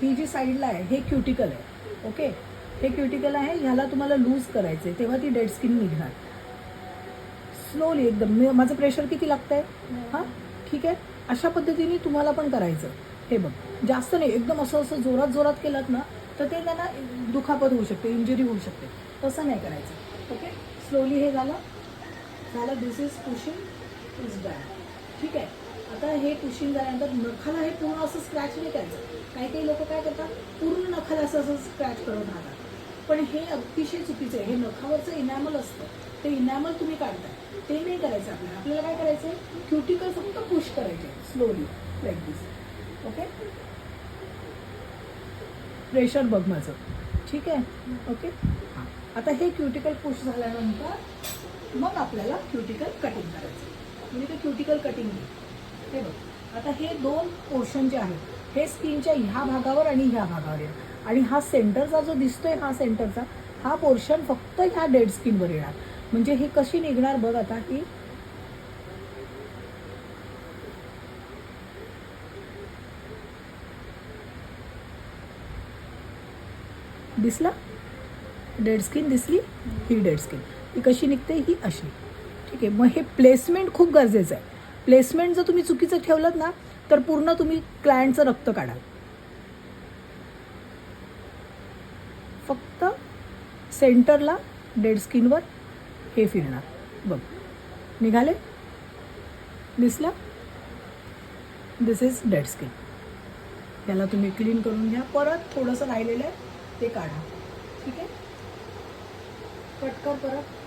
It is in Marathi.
ही जी साईडला आहे हे क्युटिकल आहे. ओके, हे क्युटिकल आहे, ह्याला तुम्हाला लूज करायचं आहे, तेव्हा ती डेड स्किन निघणार. स्लोली एकदम. माझं प्रेशर किती लागतं आहे? हां, ठीक आहे. अशा पद्धतीने तुम्हाला पण करायचं. हे बघ, जास्त नाही, एकदम असं जोरात जोरात केलं ना तर ते त्यांना दुखापत होऊ शकते, इंजुरी होऊ शकते. तसं नाही करायचं. ओके, स्लोली हे झालं. दिस इज पुशिंग इज डन. ठीक आहे. आता हे पुशिंग झाल्यानंतर नखाला हे पूर्ण असं स्क्रॅच नाही करायचं. काही लोक काय करतात, पूर्ण नखाला असं स्क्रॅच करत राहतात, पण हे अतिशय चुकीचं आहे. हे नखावरचं इनॅमल असतं, ते इनॅमल तुम्ही काढताय, ते नाही करायचं आपल्याला. आपल्याला काय करायचं आहे, क्युटिकल फक्त पुश करायचे स्लोली लाईक दिस. ओके, प्रेशर बघ माझं. ठीक आहे. ओके, हां. आता हे क्युटिकल पुश झाल्यानंतर मग आपल्याला क्युटिकल कटिंग करायचं, म्हणजे ते क्युटिकल कटिंग आहे. हे बघ, आता हे दोन पोर्शन जे आहेत हे स्किनच्या ह्या भागावर आणि ह्या भागावर आहे, आणि हा सेंटरचा जो दिसतोय, हा सेंटरचा हा पोर्शन फक्त ह्या डेड स्किनवर येणार. म्हणजे ही कशी निघणार बघ आता. ही दिसला, डेड स्किन दिसली, ही डेड स्किन. ही कशी निघते, ही अशी. ठीक आहे. मग हे प्लेसमेंट खूप गरजेचं आहे. प्लेसमेंट जर तुम्ही चुकीचं ठेवलं ना तर पूर्ण तुम्ही क्लायंटचं रक्त काढाल. फक्त सेंटरला डेड स्किनवर हे फिरणार. बघ, निघाले, दिसलं. दिस इज डेड स्किन. त्याला तुम्ही क्लीन करून घ्या. परत थोडंसं राहिलेलं आहे ते काढा. ठीक आहे, कट कर परत.